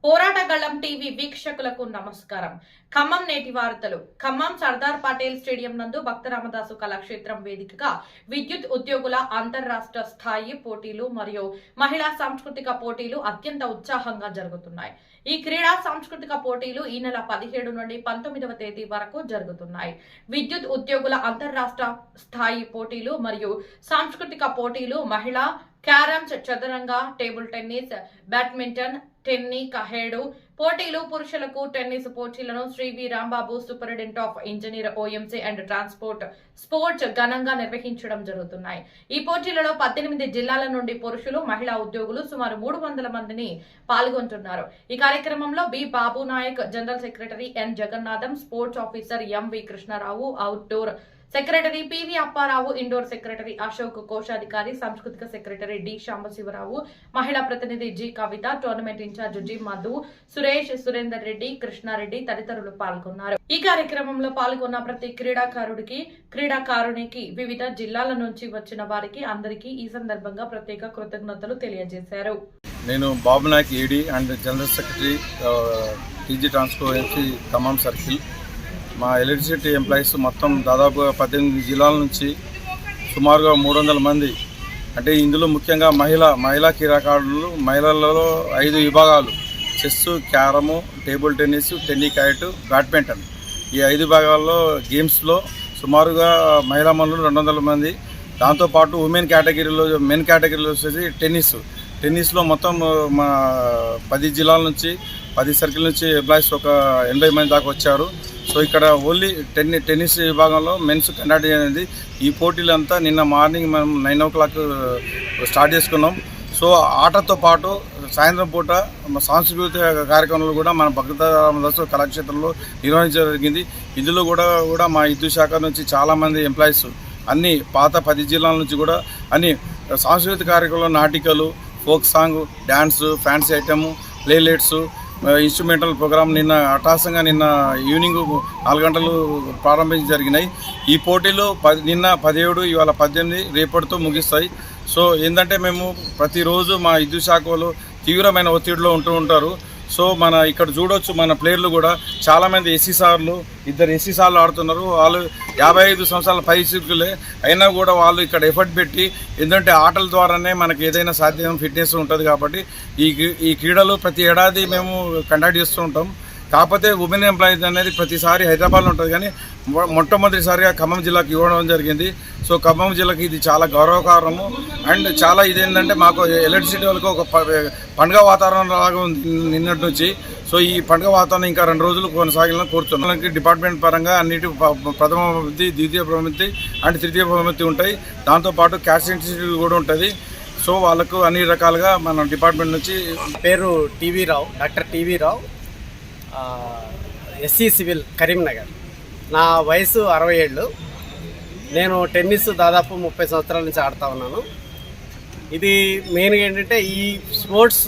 పోరాటగళం TV వీక్షకులకు నమస్కారం. ఖమ్మం నేటి వార్తలు. ఖమ్మం సర్దార్ పటేల్ స్టేడియం నందు భక్త రామదాసు కళాక్షేత్రం వేదికగా విద్యుత్ ఉద్యోగుల అంతర్రాష్ట్ర స్థాయి పోటీలు మరియు మహిళా సాంస్కృతిక పోటీలు అత్యంత ఉత్సాహంగా జరుగుతున్నాయి. ఈ క్రీడా సాంస్కృతిక పోటీలు ఈ నెల 17 నుండి 19వ తేదీ వరకు జరుగుతున్నాయి. విద్యుత్ ఉద్యోగుల అంతర్రాష్ట్ర స్థాయి పోటీలు మరియు సాంస్కృతిక పోటీలు మహిళా క్యారమ్స్, చదరంగ, టేబుల్ టెన్నిస్, బ్యాడ్మింటన్, టెన్ని కహేడు పోటీలు, పురుషులకు టెన్నిస్ పోటీలను Shri V Rambabu superintendent of engineer OMC and transport sports ఘనంగా నిర్వహించడం జరుగుతున్నాయి. ఈ పోటీలలో 18 జిల్లాల నుండి పురుషులు, మహిళా ఉద్యోగులు సుమారు 300 మందిని పాల్గొంటున్నారు. ఈ కార్యక్రమంలో B Babu Nayak, general secretary N Jagannatham, sports officer MV Krishnarao, outdoor secretary PV Apparao, indoor secretary Ashok, కోశాధికారి సాంస్కృతిక సెక్రటరీ డి శాంబశివరావు, మహిళా ప్రతినిధి G Kavitha, tournament incharge G Madhu, Suresh, Surender Reddy, Krishnareddy తదితరులు పాల్గొన్నారు. ఈ కార్యక్రమంలో పాల్గొన్న ప్రతి క్రీడాకారునికి వివిధ జిల్లాల నుంచి వచ్చిన వారికి అందరికీ ఈ సందర్భంగా ప్రత్యేక కృతజ్ఞతలు తెలియజేశారు. నేను Babu Nayak AD and general secretary TG transport Khammam circle. మా ఎలక్ట్రిసిటీ ఎంప్లాయీస్ మొత్తం దాదాపుగా 18 జిల్లాల నుంచి సుమారుగా 300 మంది. అంటే ఇందులో ముఖ్యంగా మహిళా క్రీడాకారులు, మహిళలలో 5 విభాగాలు: chess, carrom, table tennis, tennikoit, badminton. ఈ 5 విభాగాల్లో గేమ్స్లో సుమారుగా మహిళా మనులు 200 మంది. దాంతోపాటు ఉమెన్ కేటగిరీలో, మెన్ కేటగిరీలో వచ్చేసి టెన్నిస్లో మొత్తం మా 10 జిల్లాల నుంచి, 10 సర్కిల్ నుంచి ఎంప్లాయీస్ ఒక 80 మంది దాకా వచ్చారు. సో ఇక్కడ ఓన్లీ టెన్నిస్ విభాగంలో మెన్స్ కండక్ట్ చేయనుంది. ఈ పోటీలంతా నిన్న మార్నింగ్ మనం 9 o'clock స్టార్ట్ చేసుకున్నాం. సో ఆటతో పాటు సాయంత్రం పూట సాంస్కృతిక కార్యక్రమాలు కూడా మన భక్త రామదాసు కళాక్షేత్రంలో నిర్వహించడం జరిగింది. ఇందులో కూడా మా విద్యుత్ శాఖ నుంచి చాలామంది ఎంప్లాయీస్ అన్ని పాత 10 జిల్లాల నుంచి కూడా అన్ని సాంస్కృతిక కార్యక్రమాలు, నాటికలు, folk song, dance, fancy item, playlets, instrumental programme నిన్న ఈవినింగ్ 4 గంటలు ప్రారంభించి జరిగినాయి. ఈ పోటీలు నిన్న 17, ఇవాళ 18, రేపటితో ముగిస్తాయి. సో ఏంటంటే మేము ప్రతిరోజు మా విద్యుత్ శాఖ వాళ్ళు తీవ్రమైన ఒత్తిడిలో ఉంటారు. సో మన ఇక్కడ చూడొచ్చు, మన ప్లేయర్లు కూడా చాలామంది ఇద్దరు ఎస్సీ సార్లు ఆడుతున్నారు. వాళ్ళు 55 సంవత్సరాల పైసలే అయినా కూడా వాళ్ళు ఇక్కడ ఎఫర్ట్ పెట్టి, ఎందుకంటే ఆటల ద్వారానే మనకి ఏదైనా సాధ్యం, ఫిట్నెస్ ఉంటుంది. కాబట్టి ఈ క్రీడలు ప్రతి ఏడాది మేము కండక్ట్ చేస్తూ ఉంటాం. కాకపోతే ఉమెన్ ఎంప్లాయీస్ అనేది ప్రతిసారి హైదరాబాద్లో ఉంటుంది, కానీ మొట్టమొదటిసారిగా ఖమ్మం జిల్లాకు ఇవ్వడం జరిగింది. సో ఖమ్మం జిల్లాకి ఇది చాలా గౌరవకారణము. అండ్ చాలా ఇదేంటంటే మాకు ఎలక్ట్రిసిటీ వాళ్ళకి ఒక పండుగ వాతావరణం లాగా ఉంది నిన్నటి నుంచి. సో ఈ పండుగ వాతావరణం ఇంకా 2 రోజులు కొనసాగాలని కోరుతున్నాం. డిపార్ట్మెంట్ పరంగా అన్నిటి ప్రథమ బహుమతి, ద్వితీయ బహుమతి అండ్ తృతీయ బహుమతి ఉంటాయి. దాంతోపాటు క్యాష్ ఇన్స్టిట్యూట్ కూడా ఉంటుంది. సో వాళ్ళకు అన్ని రకాలుగా మన డిపార్ట్మెంట్ నుంచి. పేరు టీవీ రావు, డాక్టర్ టీవీ రావు, ఎస్సీ సివిల్, కరీంనగర్. నా వయసు 60 ఏళ్ళు. నేను టెన్నిస్ దాదాపు 30 సంవత్సరాల నుంచి ఆడుతూ ఉన్నాను. ఇది మెయిన్గా ఏంటంటే ఈ స్పోర్ట్స్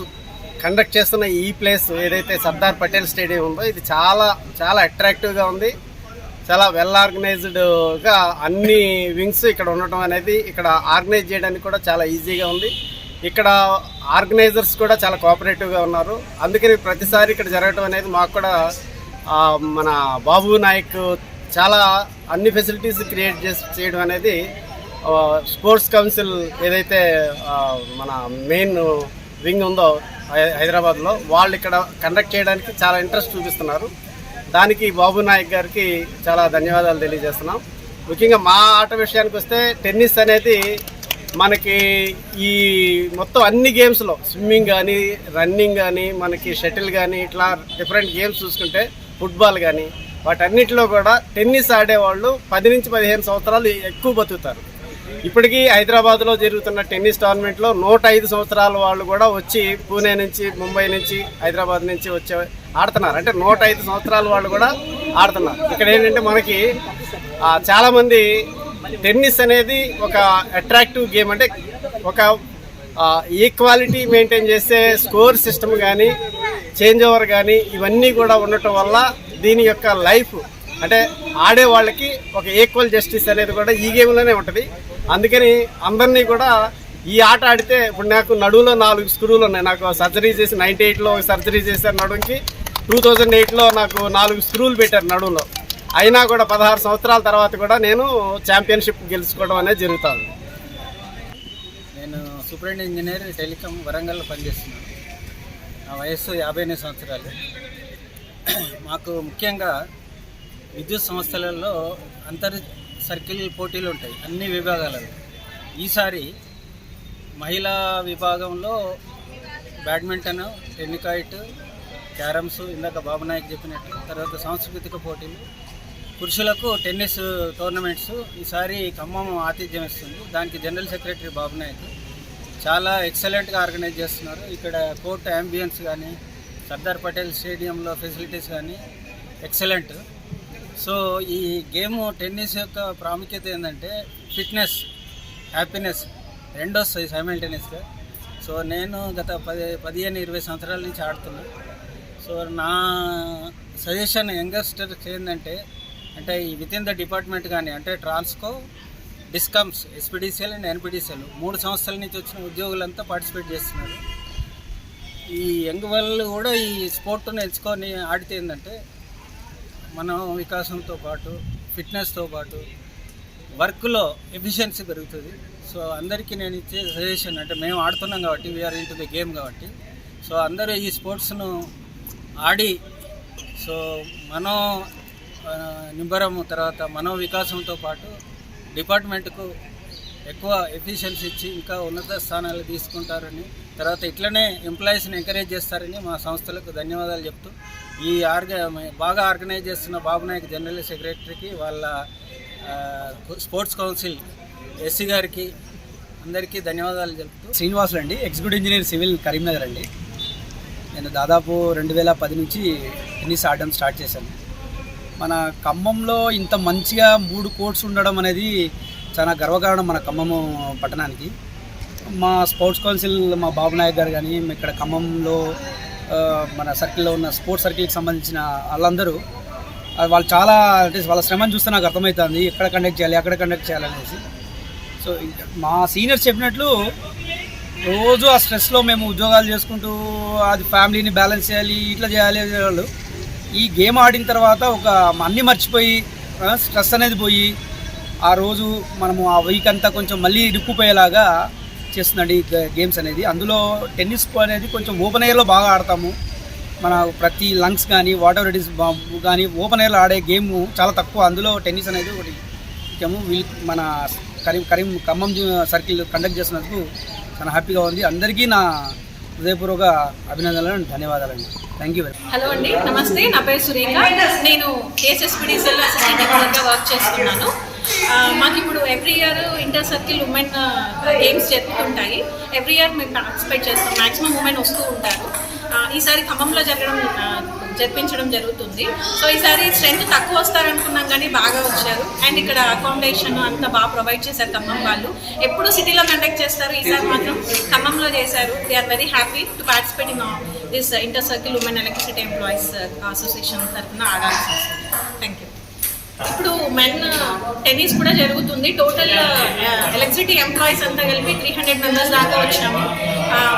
కండక్ట్ చేస్తున్న ఈ ప్లేస్ ఏదైతే సర్దార్ పటేల్ స్టేడియం ఉందో, ఇది చాలా చాలా అట్రాక్టివ్గా ఉంది. చాలా వెల్ ఆర్గనైజ్డ్గా అన్ని వింగ్స్ ఇక్కడ ఉండటం అనేది, ఇక్కడ ఆర్గనైజ్ చేయడానికి కూడా చాలా ఈజీగా ఉంది. ఇక్కడ ఆర్గనైజర్స్ కూడా చాలా కోఆపరేటివ్గా ఉన్నారు. అందుకని ప్రతిసారి ఇక్కడ జరగటం అనేది మాకు కూడా మన బాబు నాయక్ చాలా అన్ని ఫెసిలిటీస్ క్రియేట్ చేయడం అనేది, స్పోర్ట్స్ కౌన్సిల్ ఏదైతే మన మెయిన్ వింగ్ ఉందో హైదరాబాద్లో, వాళ్ళు ఇక్కడ కండక్ట్ చేయడానికి చాలా ఇంట్రెస్ట్ చూపిస్తున్నారు. దానికి బాబు నాయక్ గారికి చాలా ధన్యవాదాలు తెలియజేస్తున్నాం. ముఖ్యంగా మా ఆట విషయానికి వస్తే, టెన్నిస్ అనేది మనకి ఈ మొత్తం అన్ని గేమ్స్లో, స్విమ్మింగ్ కానీ, రన్నింగ్ కానీ, మనకి షటిల్ కానీ, ఇట్లా డిఫరెంట్ గేమ్స్ చూసుకుంటే, ఫుట్బాల్ కానీ, వాటన్నిటిలో కూడా టెన్నిస్ ఆడేవాళ్ళు 10 నుంచి 15 సంవత్సరాలు ఎక్కువ బతుకుతారు. ఇప్పటికీ హైదరాబాద్లో జరుగుతున్న టెన్నిస్ టోర్నమెంట్లో 105 సంవత్సరాల వాళ్ళు కూడా వచ్చి పూణే నుంచి, ముంబై నుంచి, హైదరాబాద్ నుంచి వచ్చి ఆడుతున్నారు. అంటే 105 సంవత్సరాల వాళ్ళు కూడా ఆడుతున్నారు. ఇక్కడ ఏంటంటే మనకి చాలామంది టెన్నిస్ అనేది ఒక అట్రాక్టివ్ గేమ్. అంటే ఒక ఈక్వాలిటీ మెయింటైన్ చేసే స్కోర్ సిస్టమ్ కానీ, చేంజ్ ఓవర్ కానీ, ఇవన్నీ కూడా ఉండటం వల్ల దీని యొక్క లైఫ్ అంటే ఆడే వాళ్ళకి ఒక ఈక్వల్ జస్టిస్ అనేది కూడా ఈ గేమ్లోనే ఉంటుంది. అందుకని అందరినీ కూడా ఈ ఆట ఆడితే ఇప్పుడు నాకు నడువులో 4 స్క్రూలు ఉన్నాయి. నాకు సర్జరీ చేసి 98లో సర్జరీ చేశారు నడుముకి. 2008లో నాకు 4 స్క్రూలు పెట్టారు నడువులో. అయినా కూడా 16 సంవత్సరాల తర్వాత కూడా నేను ఛాంపియన్షిప్ గెలుచుకోవడం అనేది జరుగుతుంది. నేను సూపరింటెండెంట్ ఇంజనీర్ టెలికాం వరంగల్లో పనిచేస్తున్నాను. నా వయస్సు 58 సంవత్సరాలు. మాకు ముఖ్యంగా విద్యుత్ సంస్థలలో అంతర్ సర్కిల్ పోటీలు ఉంటాయి అన్ని విభాగాలలో. ఈసారి మహిళా విభాగంలో బ్యాడ్మింటన్, టెన్నికాయిట్, క్యారమ్స్, ఇందాక బాబు నాయక్ చెప్పినట్టు, తర్వాత సాంస్కృతిక పోటీలు, పురుషులకు టెన్నిస్ టోర్నమెంట్స్ ఈసారి ఖమ్మం ఆతిథ్యం ఇస్తుంది. దానికి జనరల్ సెక్రటరీ బాబు నాయక్ చాలా ఎక్సలెంట్గా ఆర్గనైజ్ చేస్తున్నారు. ఇక్కడ కోర్ట్ అంబియన్స్ కానీ, సర్దార్ పటేల్ స్టేడియంలో ఫెసిలిటీస్ కానీ ఎక్సలెంట్. సో ఈ గేమ్ టెన్నిస్ యొక్క ప్రాముఖ్యత ఏంటంటే ఫిట్నెస్, హ్యాపీనెస్ రెండు వస్తాయి సైమల్టేనియస్గా. సో నేను గత 15-20 సంవత్సరాల నుంచి ఆడుతున్నాను. సో నా సజెషన్ యంగస్టర్స్ ఏంటంటే, అంటే ఈ విత్ ఇన్ ద డిపార్ట్మెంట్ కానీ, అంటే Transco, discoms, SPDCL and NPDCL 3 సంవత్సరాల నుంచి వచ్చిన ఉద్యోగులంతా పార్టిసిపేట్ చేస్తున్నారు. ఈ యంగ్ వాళ్ళు కూడా ఈ స్పోర్ట్ను ఎంచుకొని ఆడితే ఏంటంటే మనం వికాసంతో పాటు, ఫిట్నెస్తో పాటు వర్క్లో ఎఫిషియన్సీ పెరుగుతుంది. సో అందరికీ నేను ఇచ్చే సజెషన్ అంటే, మేము ఆడుతున్నాం కాబట్టి, we're into the game కాబట్టి, సో అందరూ ఈ స్పోర్ట్స్ను ఆడి సో మనో నింబరము, తర్వాత మనో వికాసంతో పాటు డిపార్ట్మెంట్కు ఎక్కువ ఎఫిషియన్సీ ఇచ్చి ఇంకా ఉన్నత స్థానాలు తీసుకుంటారని, తర్వాత ఇట్లనే ఎంప్లాయీస్ని ఎంకరేజ్ చేస్తారని మా సంస్థలకు ధన్యవాదాలు చెప్తూ, ఈ బాగా ఆర్గనైజ్ చేస్తున్న బాబు నాయక్ జనరల్ సెక్రటరీకి, వాళ్ళ స్పోర్ట్స్ కౌన్సిల్ ఎస్సీ గారికి అందరికీ ధన్యవాదాలు చెప్తూ. శ్రీనివాసులు అండి, ఎగ్జిక్యూటివ్ ఇంజనీర్ సివిల్ కరీంనగర్ అండి. నేను దాదాపు 2010 నుంచి టెన్నిస్ ఆడడం స్టార్ట్ చేశాను. మన ఖమ్మంలో ఇంత మంచిగా 3 కోర్ట్స్ ఉండడం అనేది చాలా గర్వకారణం మన ఖమ్మం పట్టణానికి. మా స్పోర్ట్స్ కౌన్సిల్, మా బాబు నాయక్ గారు కానీ, ఇక్కడ ఖమ్మంలో మన సర్కిల్లో ఉన్న స్పోర్ట్స్ సర్కిల్కి సంబంధించిన వాళ్ళందరూ వాళ్ళు చాలా, అంటే వాళ్ళ శ్రమను చూస్తే నాకు అర్థమవుతుంది ఎక్కడ కండక్ట్ చేయాలి, ఎక్కడ కండక్ట్ చేయాలనేసి. సో మా సీనియర్స్ చెప్పినట్లు రోజు ఆ స్ట్రెస్లో మేము ఉద్యోగాలు చేసుకుంటూ అది ఫ్యామిలీని బ్యాలెన్స్ చేయాలి, ఇట్లా చేయాలి వాళ్ళు. ఈ గేమ్ ఆడిన తర్వాత ఒక అన్నీ మర్చిపోయి స్ట్రెస్ అనేది పోయి ఆ రోజు మనము ఆ వీక్ అంతా కొంచెం మళ్ళీ రిక్కుపోయేలాగా చేస్తుందండి ఈ గేమ్స్ అనేది. అందులో టెన్నిస్ అనేది కొంచెం ఓపెన్ ఎయిర్లో బాగా ఆడతాము. మన ప్రతి లంగ్స్ కానీ, వాట్ ఎవర్ ఇట్ ఈస్ కానీ ఓపెన్ ఎయిర్లో ఆడే గేమ్ చాలా తక్కువ. అందులో టెన్నిస్ అనేది ఒకటి ముఖ్యము. మన ఖమ్మం సర్కిల్ కండక్ట్ చేసినందుకు చాలా హ్యాపీగా ఉంది. అందరికీ నా హృదయపూర్వక అభినందనలు, ధన్యవాదాలండి. Thank you very much. Hello అండి, నమస్తే. నా పేరు సురేఖ. నేను కేఎస్ఎస్పీడీసీఎల్లో అసిస్టెంట్ డైరెక్టర్గా వర్క్ చేస్తున్నాను. మాకు ఇప్పుడు every year inter circle women games జరుగుతుంటాయి. ఎవ్రీ ఇయర్ మేము పార్టిసిపేట్ చేస్తాం. మ్యాక్సిమం ఉమెన్ వస్తూ ఉంటారు. ఈసారి ఖమ్మంలో జరిపించడం జరుగుతుంది. సో ఈసారి స్ట్రెంత్ తక్కువ వస్తారనుకున్నాం కానీ బాగా వచ్చారు. అండ్ ఇక్కడ అకామిడేషన్ అంతా బాగా ప్రొవైడ్ చేశారు ఖమ్మం వాళ్ళు. ఎప్పుడు సిటీలో కండక్ట్ చేస్తారు, ఈసారి మాత్రం ఖమ్మంలో చేశారు. They are very happy to participate in this inter circle women electricity employees association తరఫున ఆడాల్సి వస్తుంది. Thank you. ఇప్పుడు మెన్ టెన్నిస్ కూడా జరుగుతుంది. టోటల్ ఎలక్ట్రిసిటీ ఎంప్లాయీస్ అంతా కలిపి 300 మెంబర్స్ దాకా వచ్చాము.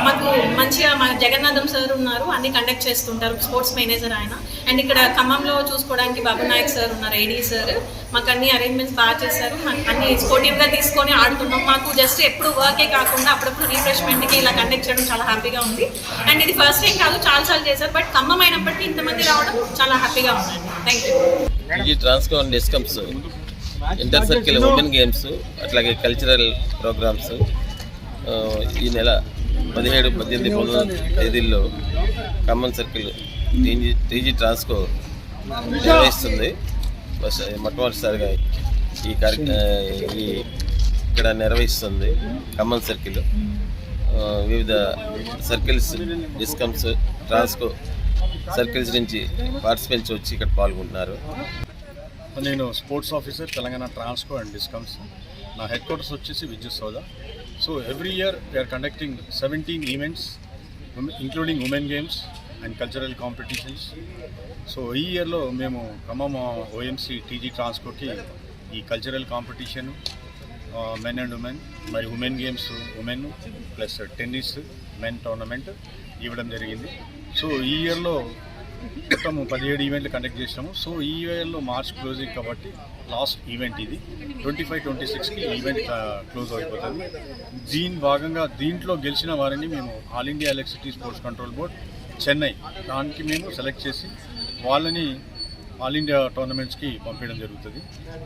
మాకు మంచిగా మా జగన్నాథం సార్ ఉన్నారు, అన్ని కండక్ట్ చేస్తుంటారు, స్పోర్ట్స్ మేనేజర్ ఆయన. అండ్ ఇక్కడ ఖమ్మంలో చూసుకోవడానికి బాబు నాయక్ సార్ ఉన్నారు, ఏడీ సార్. మాకు అన్ని అరేంజ్మెంట్స్ బాగా చేశారు. అన్ని స్పోర్టివ్గా తీసుకొని ఆడుతున్నాం. మాకు జస్ట్ ఎప్పుడు వర్కే కాకుండా అప్పుడప్పుడు రిఫ్రెష్మెంట్కి ఇలా కండక్ట్ చేయడం చాలా హ్యాపీగా ఉంది. అండ్ ఇది ఫస్ట్ టైం కాదు, చాలాసార్లు చేశారు. బట్ ఖమ్మం అయినప్పటికీ ఇంతమంది రావడం చాలా హ్యాపీగా ఉందండి. Thank you. ఈ Transco and discoms, inter circle women games, అట్లాగే కల్చరల్ ప్రోగ్రామ్స్ ఈ నెల 17, 18, 19 తేదీల్లో ఖమ్మం సర్కిల్ టీజీ ట్రాన్స్కో నిర్వహిస్తుంది. మొట్టమొదటిసారిగా ఇక్కడ నిర్వహిస్తుంది ఖమ్మం సర్కిల్. వివిధ సర్కిల్స్, డిస్కమ్స్, ట్రాన్స్కో సర్కిల్స్ నుంచి పార్టిసిపెంట్స్ వచ్చి ఇక్కడ పాల్గొంటున్నారు. నేను sports officer Telangana Transco and discoms. నా హెడ్ క్వార్టర్స్ వచ్చేసి Vidyut Soudha. So every year we're conducting 17 events including women games and cultural competitions. So ఈ ఇయర్లో మేము ఖమ్మం ఓఎంసీ టీజీ ట్రాన్స్కోకి ఈ cultural competition, men and women, మరి women games women plus tennis men tournament ఇవ్వడం జరిగింది. సో ఈ ఇయర్లో మొత్తం 17 ఈవెంట్లు కండక్ట్ చేసినాము. సో ఈ ఇయర్లో మార్చ్ క్లోజింగ్ కాబట్టి లాస్ట్ ఈవెంట్ ఇది. 25-26కి ఈవెంట్ క్లోజ్ అయిపోతుంది. దీని భాగంగా దీంట్లో గెలిచిన వారిని మేము all India electricity sports control board Chennai దానికి మేము సెలెక్ట్ చేసి వాళ్ళని ఆల్ ఇండియా టోర్నమెంట్స్కి పంపించడం జరుగుతుంది.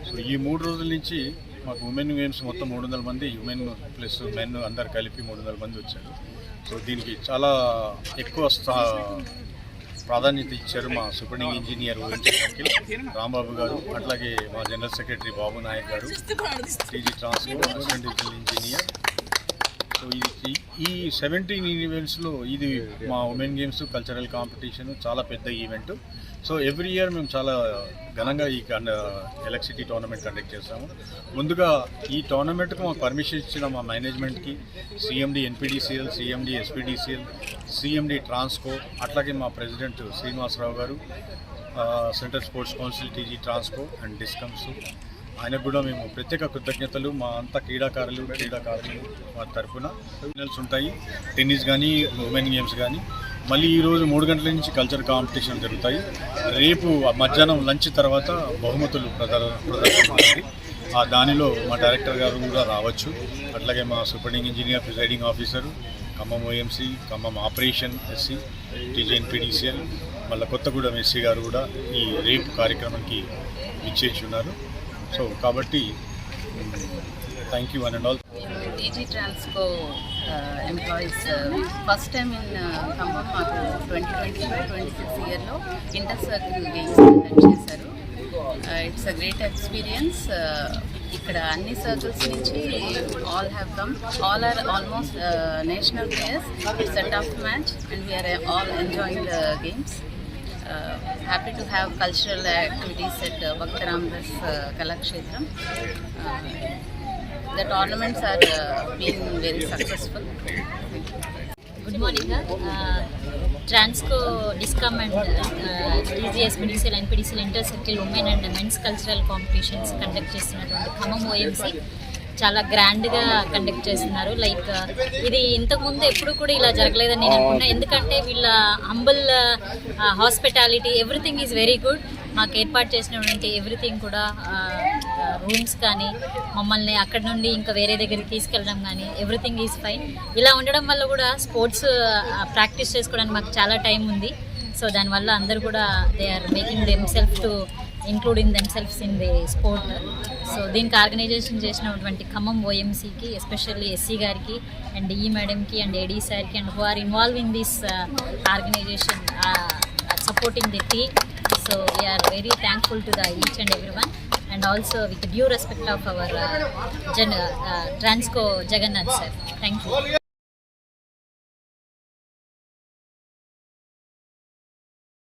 సో ఈ 3 రోజుల నుంచి మాకు ఉమెన్ గేమ్స్ మొత్తం 300 మంది, ఉమెన్ ప్లస్ మెన్ అందరు కలిపి 300 మంది వచ్చారు. సో దీనికి చాలా ఎక్కువ ప్రాధాన్యత ఇచ్చారు మా సూపరింటెండింగ్ ఇంజనీర్ రాంబాబు గారు, అట్లాగే మా జనరల్ సెక్రటరీ బాబు నాయక్ గారు, TG Transco assistant engineer. So ఈ 17 ఈవెంట్స్లో ఇది మా ఉమెన్ గేమ్స్ కల్చరల్ కాంపిటీషన్ చాలా పెద్ద ఈవెంట్. సో ఎవ్రీ ఇయర్ మేము చాలా ఘనంగా ఈ ఎలక్ట్రిసిటీ టోర్నమెంట్ కండక్ట్ చేస్తాము. ముందుగా ఈ టోర్నమెంట్కు మాకు పర్మిషన్ ఇచ్చిన మా మేనేజ్మెంట్కి CMD NPDCL, CMD SPDCL, CMD Transco, అట్లాగే మా president Srinivasarao garu, central sports council TG Transco and discoms, ఆయనకు కూడా మేము ప్రత్యేక కృతజ్ఞతలు. మా అంతా క్రీడాకారులు వారి తరఫున ఫైనల్స్ ఉంటాయి, టెన్నిస్ కానీ ఉమెన్ గేమ్స్ కానీ. మళ్ళీ ఈరోజు 3 గంటల నుంచి కల్చర్ కాంపిటీషన్ జరుగుతాయి. రేపు మధ్యాహ్నం లంచ్ తర్వాత బహుమతులు ప్రదర్శన. దానిలో మా డైరెక్టర్ గారు కూడా రావచ్చు, అట్లాగే మా superintending engineer, presiding officer, Khammam OMC, Khammam operation SC, TGNPDCL, మళ్ళీ కొత్తగూడెం ఎస్సీ గారు కూడా ఈ రేపు కార్యక్రమానికి ఇచ్చేసి ఉన్నారు. సో కాబట్టి thank you one and all. TG Transco employees first time in Khammam మాకు 2025-26 ఇయర్లో ఇంటర్ సర్కిల్ గేమ్స్ కండక్ట్ చేశారు. It's a great experience. ఇక్కడ అన్ని సర్కిల్స్ నుంచి all have come, all are almost national players. It's a tough match and we're all enjoying the games. Happy to have cultural activities at Bhakta Ramadas Kalakshetram. The tournaments are being very successful. Good morning. Transco, Discom and TGSPDCL and PDCL Inter-Circle Women and Men's Cultural Competitions conduct చేస్తున్నటువంటి Khammam OMC చాలా గ్రాండ్గా conduct చేస్తున్నారు. Like ఇది ఇంతకుముందు ఎప్పుడు కూడా ఇలా జరగలేదని నేను అనుకున్నా. ఎందుకంటే వీళ్ళ humble hospitality everything is very good. మాకు ఏర్పాటు చేసినటువంటి ఎవ్రీథింగ్ కూడా రూమ్స్ కానీ మమ్మల్ని అక్కడ నుండి ఇంకా వేరే దగ్గరికి తీసుకెళ్ళడం కానీ ఎవ్రీథింగ్ ఈజ్ ఫైన్. ఇలా ఉండడం వల్ల కూడా స్పోర్ట్స్ ప్రాక్టీస్ చేసుకోవడానికి మాకు చాలా టైం ఉంది. సో దానివల్ల అందరూ కూడా they are making themself to including themselves in the sport. So దీనికి ఆర్గనైజేషన్ చేసినటువంటి ఖమ్మం ఓఎంసీకి, ఎస్పెషల్లీ ఎస్సీ గారికి అండ్ ఈ మేడంకి అండ్ ఏడీ సార్కి and who are involve in this organisation supporting the team. So we are very thankful to the each and everyone, and also with the due respect of our Transco Jagannath sir. Thank you.